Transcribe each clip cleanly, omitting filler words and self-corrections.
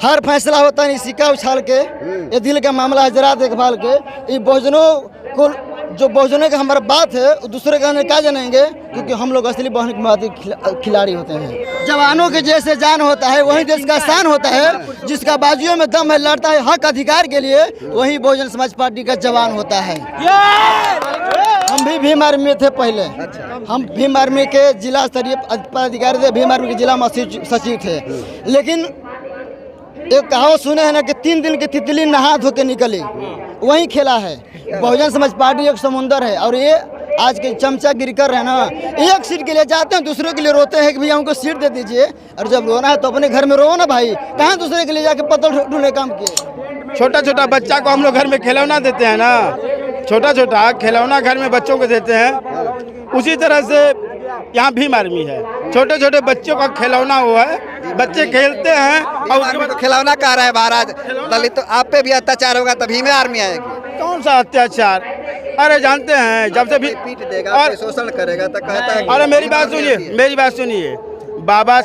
हर फैसला होता है सिक्का उछाल के, ये दिल का मामला है जरा देखभाल के। ये बहुजनों को जो बहुजनों का हमारा बात है वो दूसरे का क्या जानेंगे, क्योंकि हम लोग असली बहुमुखवादी खिलाड़ी होते हैं। जवानों के जैसे जान होता है वही देश का शान होता है। जिसका बाजुओं में दम है, लड़ता है हक अधिकार के लिए, वही बहुजन समाज पार्टी का जवान होता है। हम भी भीम आर्मी में थे पहले। हम भीम आर्मी के जिला स्तरीय पदाधिकारी थे, भीम आर्मी के जिला सचिव थे। लेकिन एक कहावत सुने हैं ना कि 3 दिन की तितली नहा धो के निकली, वही खेला है। बहुजन समाज पार्टी एक समुंदर है और ये आज के चमचागिरी कर रहे हैं ना। एक सीट के लिए जाते हैं, दूसरों के लिए रोते हैं कि भैया हमको सीट दे दीजिए। और जब रोना है तो अपने घर में रो ना भाई, कहाँ दूसरे के लिए जाके पत्थर ढूंढने काम किए। छोटा छोटा बच्चा को हम लोग घर में खिलौना देते हैं ना, छोटा छोटा खिलौना घर में बच्चों को देते हैं। उसी तरह से यहाँ भीम आर्मी है, छोटे छोटे बच्चों का खिलौना हुआ है, बच्चे खेलते हैं। और तो खिलौना कह रहा है महाराज, दलित तो आप पे भी अत्याचार होगा तभी में आर्मी आएगी। कौन सा अत्याचार? अरे जानते हैं जब से भी पीट देगा और शोषण करेगा तो कहता है। अरे मेरी बात सुनिए, बाबा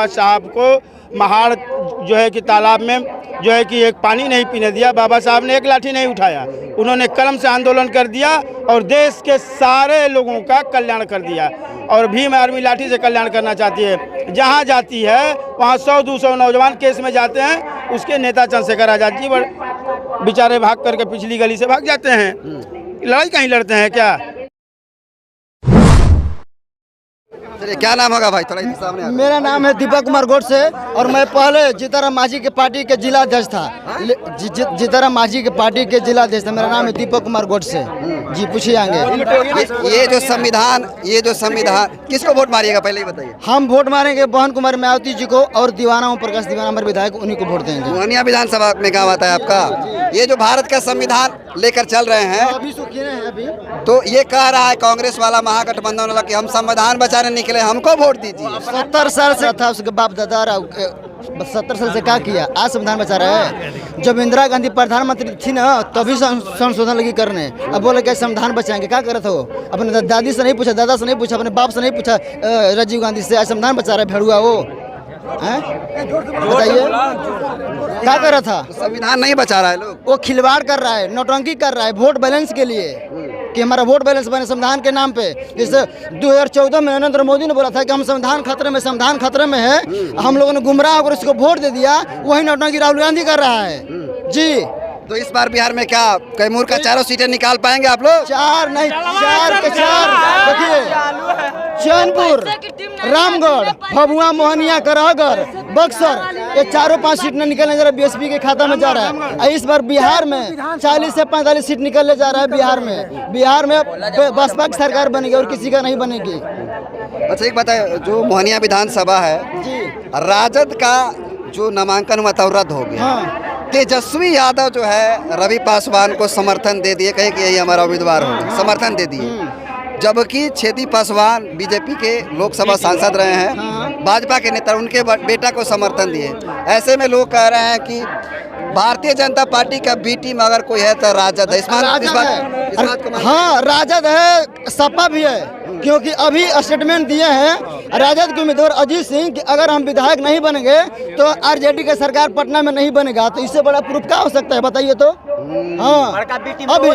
साहब को महाड़ जो है कि तालाब में जो है कि एक पानी नहीं पीने दिया। बाबा साहब ने एक लाठी नहीं उठाया, उन्होंने कलम से आंदोलन कर दिया और देश के सारे लोगों का कल्याण कर दिया। और भीम आर्मी लाठी से कल्याण करना चाहती है। जहाँ जाती है वहाँ 100-200 नौजवान केस में जाते हैं। उसके नेता चंद्रशेखर आज़ाद जी बेचारे भाग करके पिछली गली से भाग जाते हैं। लड़ाई कहीं लड़ते हैं क्या? क्या नाम होगा भाई, थोड़ा सामने आ। मेरा नाम है दीपक कुमार गोडसे और मैं पहले जीताराम मांझी के पार्टी के जिला अध्यक्ष था। जीताराम मांझी के पार्टी के जिला अध्यक्ष था। मेरा नाम है दीपक कुमार गोडसे जी, पूछिए आगे। ये जो संविधान किसको वोट मारिएगा पहले ही बताइए। हम वोट मारेंगे मोहन कुमार मायावती जी को और दीवाना ओम प्रकाश दीवाना हमारे विधायक, उन्हीं को वोट देंगे। मोहनिया विधानसभा में काम आता है आपका। ये जो भारत का संविधान लेकर चल रहे हैं, अभी तो ये कह रहा है कांग्रेस वाला, महागठबंधन वाला कि हम संविधान बचाने निकले, हमको वोट दीजिए। 70 साल से था उसके बाप दादा, 70 साल से क्या किया, आज संविधान बचा रहा है। जब इंदिरा गांधी प्रधानमंत्री थी ना तभी संशोधन लगी करने। अब बोले क्या संविधान बचाएंगे, क्या करे थे वो? अपने दादी से नहीं पूछा, दादा से नहीं पूछा, अपने बाप से नहीं पूछा, राजीव गांधी से। आज संविधान बचा रहा है भेड़ुआ वो, बताइए क्या कर रहा था? संविधान नहीं बचा रहा है लोग, वो खिलवाड़ कर रहा है, नौटंकी कर रहा है वोट बैलेंस के लिए, कि हमारा वोट बैलेंस बने संविधान के नाम पे। जैसे 2014 में नरेंद्र मोदी ने बोला था कि हम संविधान खतरे में है, हम लोगों ने गुमराह होकर इसको वोट दे दिया। वही नौटंकी राहुल गांधी कर रहा है जी। तो इस बार बिहार में क्या कैमूर का 4 सीटें निकाल पाएंगे आप लोग? 4 नहीं 4 के 4। देखिए चैनपुर, रामगढ़, भभुआ, मोहनिया, कराहगढ़, बक्सर, ये 4-5 सीट न निकलने जा रहा है, बीएसपी के खाता में जा रहा है। इस बार बिहार में 40 से 45 सीट निकलने जा रहा है। बिहार में बसपा की सरकार बनेगी और किसी का नहीं बनेगी। अच्छा एक बताए, जो मोहनिया विधानसभा है जी, राजद का जो नामांकन हुआ था रद्द हो गया। हाँ। तेजस्वी यादव जो है रवि पासवान को समर्थन दे दिए, कहे कि यही हमारा उम्मीदवार होगा, समर्थन दे दिए। जबकि छेदी पासवान बीजेपी के लोकसभा सांसद रहे हैं, भाजपा के नेता, उनके बेटा को समर्थन दिए। ऐसे में लोग कह रहे हैं कि भारतीय जनता पार्टी का बी टीम अगर कोई है तो राजद है। इस बात को हाँ राजद है, सपा भी है, क्योंकि अभी स्टेटमेंट दिए हैं राजद के उम्मीदवार अजीत सिंह कि अगर हम विधायक नहीं बनेंगे तो आरजेडी का सरकार पटना में नहीं बनेगा। तो इससे बड़ा प्रूफ क्या हो सकता है बताइए तो? हाँ अभी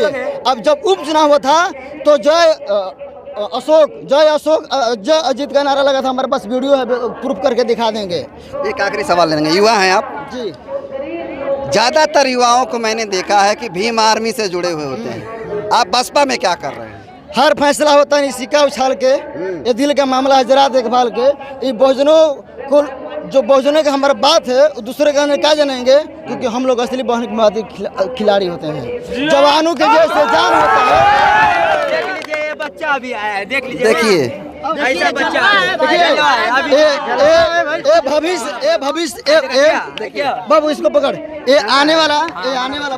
अब जब उपचुनाव हुआ था तो जय अजीत का नारा लगा था। हमारे पास वीडियो है, प्रूफ करके दिखा देंगे। एक आखिरी सवाल लेंगे, युवा हैं आप जी। ज्यादातर युवाओं को मैंने देखा है कि भीम आर्मी से जुड़े हुए होते हैं, आप बसपा में क्या कर रहे हैं? हर फैसला होता है सिक्का उछाल के, ये दिल का मामला है जरा देखभाल के। ये बहुजनों को जो बहुजनों का हमारा बात है वो दूसरे का क्या जानेंगे, क्योंकि हम लोग असली बहुमुखवादी खिलाड़ी होते हैं। जवानों के जैसे जान होता है। देख लीजिए ये बच्चा भी आया है, देख लीजिए, देखिए ऐसा बच्चा है। बाबू इसको पकड़, ये आने वाला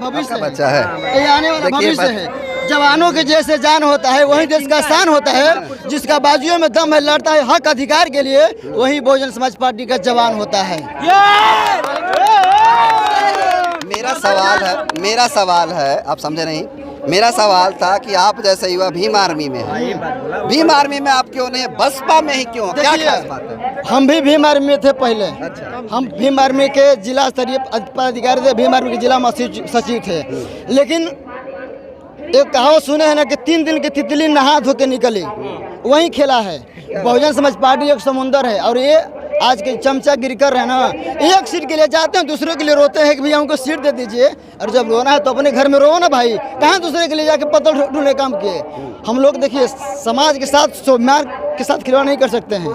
भविष्य बच्चा है, ये आने वाला भविष्य है। जवानों के जैसे जान होता है वही देश का शान होता है। जिसका बाजुओं में दम है, लड़ता है हक अधिकार के लिए, वही बहुजन समाज पार्टी का जवान होता है। मेरा सवाल है, आप समझे नहीं, मेरा सवाल था कि आप जैसे युवा भीम आर्मी में हैं, भीम आर्मी में आप क्यों नहीं, बसपा में ही क्यों, क्या देखिए, खास बात है? हम भी भीम आर्मी में थे पहले। अच्छा। हम भीम आर्मी के जिला स्तरीय पदाधिकारी थे, भीम आर्मी के जिला सचिव थे। लेकिन एक कहावत सुने हैं ना कि 3 दिन की तितली नहा धो के निकली, वही खेला है। बहुजन समाज पार्टी एक समुंदर है और ये आज के चमचागिरी कर रहे हैं ना, एक सीट के लिए जाते हैं, दूसरों के लिए रोते हैं कि भैया हमको सीट दे दीजिए। और जब रोना है तो अपने घर में रो ना भाई, कहाँ दूसरे के लिए जाके पत्थर ढूंढने काम किए। हम लोग देखिए समाज के साथ, स्वाभिमान के साथ खिलवाड़ नहीं कर सकते हैं।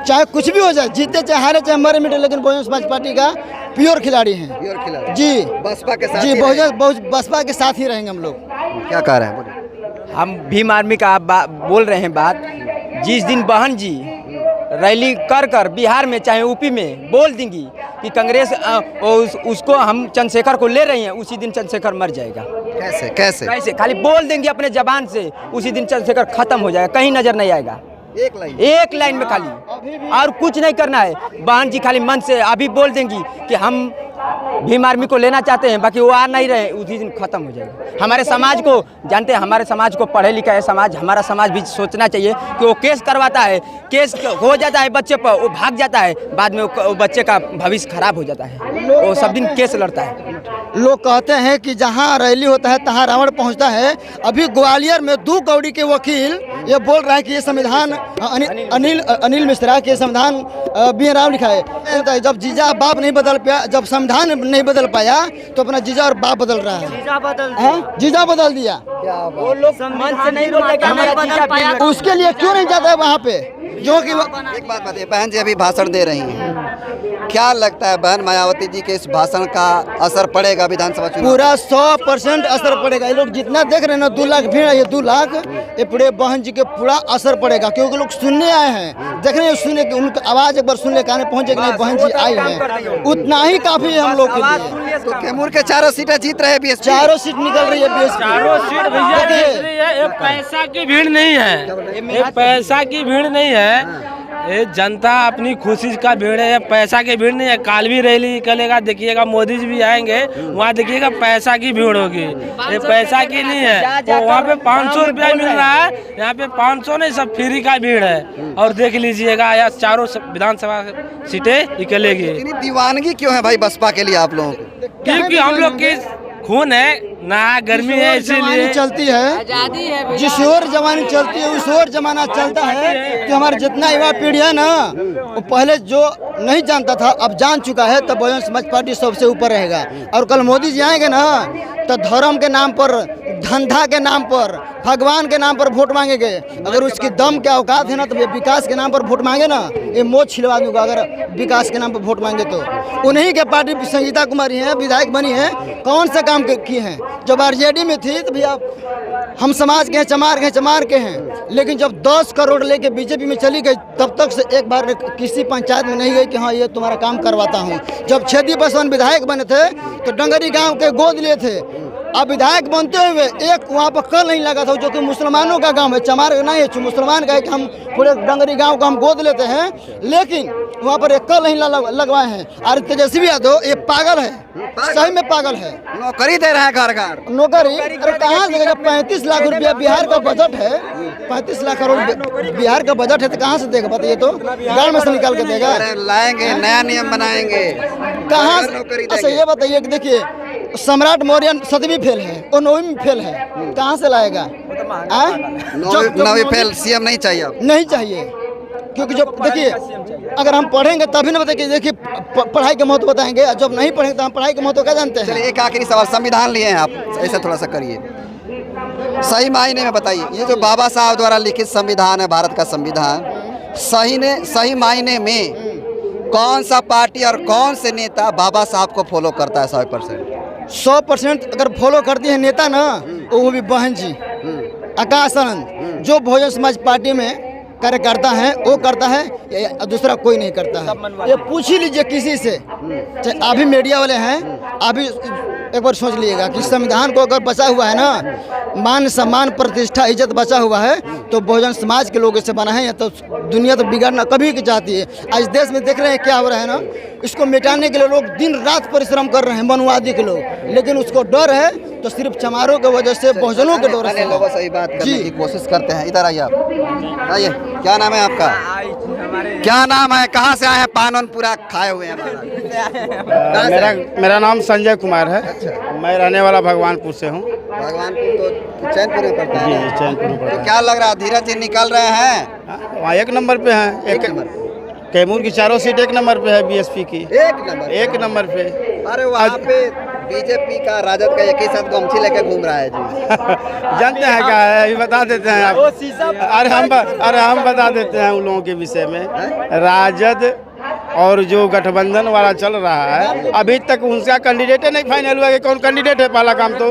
चाहे कुछ भी हो जाए, जीते चाहे हारे चाहे मरे मिटे, लेकिन बहुजन समाज पार्टी का प्योर खिलाड़ी हैं। प्योर खिलाड़ी जी, बसपा के साथ जी, ही बहुजन बसपा के साथ ही रहेंगे हम लोग। रहेंगे। क्या कह रहे हैं, बोलिए। हम भीम आर्मी का आप बोल रहे हैं बात। जिस दिन बहन जी रैली कर बिहार में चाहे यूपी में बोल देंगी कि कांग्रेस उसको हम चंद्रशेखर को ले रही हैं, उसी दिन चंद्रशेखर मर जाएगा। कैसे कैसे? कैसे? खाली बोल देंगे अपने जबान से, उसी दिन चंद्रशेखर खत्म हो जाएगा, कहीं नजर नहीं आएगा। एक लाइन में खाली, और कुछ नहीं करना है। बहन जी खाली मन से अभी बोल देंगी कि हम भीम आर्मी को लेना चाहते हैं, बाकी वो आ नहीं रहे, उसी दिन खत्म हो जाएगा। हमारे समाज को जानते हैं, हमारे समाज को पढ़े लिखा है समाज, हमारा समाज भी सोचना चाहिए कि वो केस करवाता है, केस हो जाता है बच्चे पर, वो भाग जाता है, बाद में वो बच्चे का भविष्य खराब हो जाता है, वो सब दिन केस लड़ता है। लोग कहते हैं कि जहां रैली होता है तहां रावण पहुंचता है। अभी ग्वालियर में 2 कौड़ी के वकील ये बोल रहा है कि ये संविधान अनिल मिश्रा के संविधान बी राव लिखा है। जब जीजा बाप नहीं बदल पाया, जब संविधान नहीं बदल पाया, तो अपना जीजा और बाप बदल रहा है। जीजा बदल दिया। वो लोग मन से नहीं बोलते कि हमारा जीजा पाया। उसके लिए क्यों नहीं जाता है वहाँ पे? जो कि एक बात बताइए, बहन जी अभी भाषण दे रही हैं, क्या लगता है बहन मायावती जी के इस भाषण का असर पड़ेगा विधानसभा चुनाव? पूरा 100% असर पड़ेगा। ये लोग जितना देख रहे हैं ना, 2 लाख भीड़ है, ये 2 लाख, ये पूरे बहन जी के पूरा असर पड़ेगा, क्योंकि लोग सुनने आए हैं, देख रहे हैं, सुनने की उनकी आवाज़ एक बार सुनने कान पहुँचे कि नहीं बहन जी आई हैं, उतना ही काफ़ी है हम लोग के लिए। तो कैमूर के 4 सीटें जीत रहे हैं बीएसपी, 4 सीट निकल रही है बीएसपी। 4 सीट भैया जीत रही है। ये पैसा की भीड़ नहीं है, ये पैसा की भीड़ नहीं है, ये जनता अपनी खुशी का भीड़ है, ये पैसा की भीड़ नहीं है। काल भी रैली निकलेगा, देखिएगा मोदी जी भी आएंगे, वहाँ देखिएगा पैसा की भीड़ होगी, ये पैसा की नहीं है। तो वहाँ पे 500 रुपया मिल रहा है, यहाँ पे 500 नहीं, सब फ्री का भीड़ है। और देख लीजिएगा यहाँ 4 विधानसभा सीटें निकलेगी। इतनी दीवानगी क्यों है भाई बसपा के लिए आप लोगों को? क्योंकि हम लोग की खून है ना, गर्मी है, इसीलिए चलती है, जिस ओर जवानी चलती है उस ओर जमाना चलता है। कि हमारा जितना युवा पीढ़ी है ना, वो पहले जो नहीं जानता था अब जान चुका है, तब बहुजन समाज पार्टी सबसे ऊपर रहेगा। और कल मोदी जी आएंगे ना, तो धर्म के नाम पर, धंधा के नाम पर, भगवान के नाम पर वोट मांगेंगे। अगर उसकी दम के औकात है ना, तो ये विकास के नाम पर वोट मांगे ना, ये मोच छिलवा दूंगा। अगर विकास के नाम पर वोट मांगे तो उन्हीं के पार्टी संगीता कुमारी हैं, विधायक बनी है, कौन से काम किए हैं? जब आरजेडी में थी तो भैया हम समाज के हैं, चमार के हैं, लेकिन जब 10 करोड़ लेके बीजेपी में चली गई, तब तक से एक बार किसी पंचायत में नहीं गई कि हाँ ये तुम्हारा काम करवाता हूँ। जब छेदी पासवान विधायक बने थे तो डंगरी गांव के गोद लिए थे। अब विधायक बनते हुए एक वहाँ पर कल नहीं लगा था, जो कि मुसलमानों का गांव है, चमार नहीं है, मुसलमान का है, कि हम पूरे डंगरी गांव को हम गोद लेते हैं, लेकिन वहाँ पर एक कल नहीं लगवाए हैं। और तेजस्वी यादव ये पागल है, सही में पागल है। नौकरी दे रहे हैं घर नौकरी, अरे कहाँ से देगा? 35 लाख रुपया बिहार का बजट है, 35 लाख करोड़ बिहार का बजट है, तो कहाँ से देगा बताइए? तो गाँव में से निकाल के देगा? लाएंगे, नया नियम बनाएंगे, कहाँ? अच्छा ये बताइए कि देखिए सम्राट मौर्य 7वीं फेल है और 9वीं में फेल है, कहाँ से लाएगा? 9वीं फेल सीएम नहीं चाहिए अब? नहीं चाहिए, क्योंकि जब देखिए अगर हम पढ़ेंगे तभी ना बताइए। देखिए पढ़ाई के महत्व बताएंगे, जब नहीं पढ़ेंगे तो हम पढ़ाई के महत्व क्या जानते हैं? चलिए एक आखिरी सवाल, संविधान लिए हैं आप, ऐसा थोड़ा सा करिए, सही मायने में बताइए, ये जो बाबा साहब द्वारा लिखित संविधान है, भारत का संविधान, सही मायने में कौन सा पार्टी और कौन से नेता बाबा साहब को फॉलो करता है? 100% अगर फॉलो करती है नेता ना, वो भी बहन जी आकाश आनंद, जो बहुजन समाज पार्टी में कार्यकर्ता है वो करता है, दूसरा कोई नहीं करता है। ये पूछ ही लीजिए किसी से, चाहे अभी मीडिया वाले हैं, अभी एक बार सोच लीजिएगा कि संविधान को अगर बचा हुआ है ना, मान सम्मान प्रतिष्ठा इज्जत बचा हुआ है, तो बहुजन समाज के लोग इसे बना है। या तो दुनिया तो बिगाड़ना कभी की चाहती है। आज देश में देख रहे हैं क्या हो रहा है ना, इसको मिटाने के लिए लोग दिन रात परिश्रम कर रहे हैं, मनुवादी के लोग, लेकिन उसको डर है तो सिर्फ चमारों की वजह से, बहुजनों के डर से अन्य लोगों से ही बात करने की कोशिश करते हैं। इधर आइए आप, आइए। क्या नाम है आपका? क्या नाम है? कहाँ से आए हैं? पान वान पूरा खाए हुए हैं महाराज। मेरा नाम संजय कुमार है। मैं रहने वाला भगवानपुर से हूँ। भगवानपुर तो चैनपुर में पड़ता है। जी, चैनपुर में पड़ता तो क्या लग रहा है, धीरज जी निकल रहे हैं? है। वहाँ एक नंबर पे हैं। एक नंबर कैमूर की चारों सीट एक नंबर पे है बीएसपी की। एक नंबर पे। अरे वहाँ पे बीजेपी का, राजद का एक ही साथ गमछी लेके घूम रहा है जी। जानते हैं क्या है, अभी बता देते हैं आप। अरे हम बता देते हैं उन लोगों के विषय में। राजद और जो गठबंधन वाला चल रहा है, अभी तक उनका कैंडिडेट नहीं फाइनल हुआ कि कौन कैंडिडेट है। पहला काम तो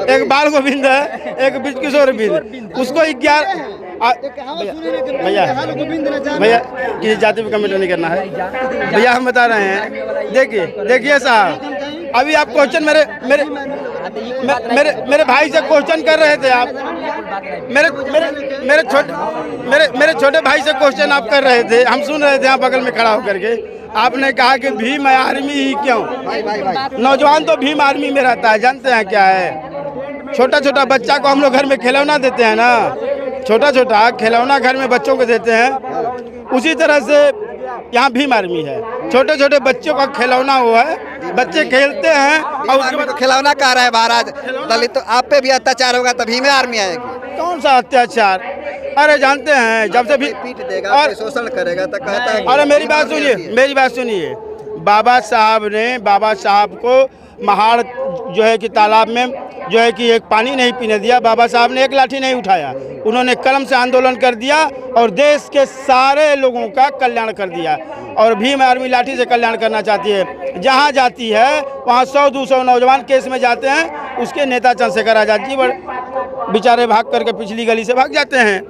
एक बाल गोविंद है, एक ब्रिज किशोर बिंद, उसको 11 भैया किसी जाति पे कमेंट नहीं करना है भैया, हम बता रहे हैं। देखिए साहब, अभी आप क्वेश्चन मेरे भाई से क्वेश्चन कर रहे थे। आप मेरे छोटे भाई से क्वेश्चन आप कर रहे थे, हम सुन रहे थे यहाँ बगल में खड़ा होकर के। आपने कहा कि भीम आर्मी ही क्यों? नौजवान तो भीम आर्मी में रहता है। जानते हैं क्या है, छोटा छोटा बच्चा को हम लोग घर में खिलौना देते हैं ना, छोटा छोटा खिलौना घर में बच्चों को देते हैं, उसी तरह से यहाँ भीम आर्मी है। छोटे छोटे बच्चों का खिलौना हुआ है, बच्चे खेलते हैं। और उसके बाद खिलौना कह रहा है महाराज, दलित तो आप पे भी अत्याचार होगा तभी में आर्मी आएगी। कौन सा अत्याचार? अरे जानते हैं, जब से भी पीट देगा और शोषण करेगा तो कहता है। अरे मेरी बात सुनिए। बाबा साहब को महाड़ जो है कि तालाब में जो है कि एक पानी नहीं पीने दिया। बाबा साहब ने एक लाठी नहीं उठाया, उन्होंने कलम से आंदोलन कर दिया और देश के सारे लोगों का कल्याण कर दिया। और भीम आर्मी लाठी से कल्याण करना चाहती है। जहाँ जाती है वहाँ 100-200 नौजवान केस में जाते हैं। उसके नेता चंद्रशेखर आजाद जी बेचारे भाग करके पिछली गली से भाग जाते हैं।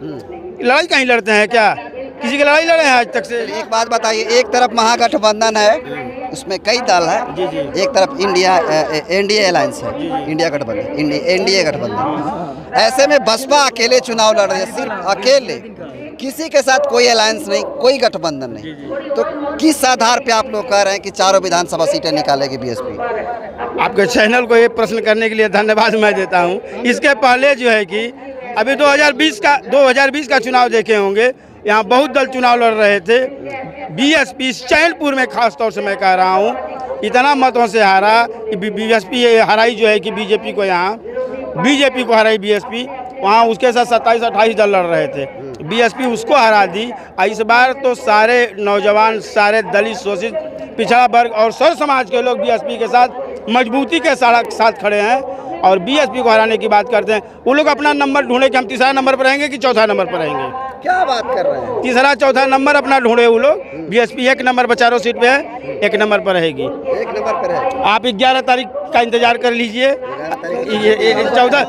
लड़ाई कहीं लड़ते हैं क्या? किसी की लड़ाई लड़े हैं आज तक से? एक बात बताइए, एक तरफ महागठबंधन है, उसमें कई दल है। एक तरफ एनडीए अलायंस है, इंडिया गठबंधन, एनडीए गठबंधन। ऐसे में बसपा अकेले चुनाव लड़ रही है, सिर्फ अकेले, किसी के साथ कोई अलायंस नहीं, कोई गठबंधन नहीं। तो किस आधार पे आप लोग कह रहे हैं कि चारों विधानसभा सीटें निकालेगी बीएसपी? आपके चैनल को ये प्रश्न करने के लिए धन्यवाद मैं देता हूँ। इसके पहले जो है कि अभी 2020 का चुनाव देखे होंगे, यहाँ बहुत दल चुनाव लड़ रहे थे। बीएसपी चैनपुर में खास तौर से मैं कह रहा हूँ इतना मतों से हारा कि बीएसपी हराई जो है कि बीजेपी को हराई बीएसपी। वहाँ उसके साथ 27-28 दल लड़ रहे थे, बीएसपी उसको हरा दी। इस बार तो सारे नौजवान, सारे दलित, शोषित, पिछड़ा वर्ग और सर्व समाज के लोग बीएसपी के साथ मजबूती के साथ खड़े हैं और बीएसपी को हराने की बात करते हैं। वो लोग अपना नंबर ढूंढे कि हम तीसरा नंबर पर रहेंगे कि चौथा नंबर पर रहेंगे। क्या बात कर रहे हैं? तीसरा चौथा नंबर अपना ढूंढे वो लोग। बीएसपी 1 नंबर पर चारों सीट पे है, 1 नंबर पर रहेगी। 1 नंबर पर है। आप 11 तारीख का इंतजार कर लीजिए,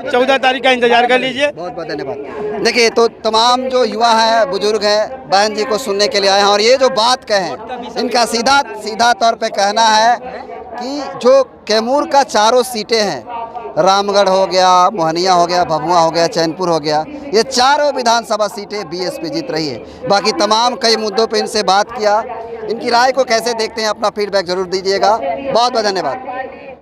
14 तारीख का इंतजार कर लीजिए। बहुत बहुत धन्यवाद। देखिए, तो तमाम जो युवा हैं, बुजुर्ग हैं, बहन जी को सुनने के लिए आए हैं और ये जो बात कहें, इनका सीधा तौर पे कहना है कि जो कैमूर का चारों सीटें हैं, रामगढ़ हो गया, मोहनिया हो गया, भभुआ हो गया, चैनपुर हो गया, ये चारों विधानसभा सीटें बीएसपी जीत रही है। बाकी तमाम कई मुद्दों पे इनसे बात किया। इनकी राय को कैसे देखते हैं, अपना फीडबैक जरूर दीजिएगा। बहुत बहुत धन्यवाद।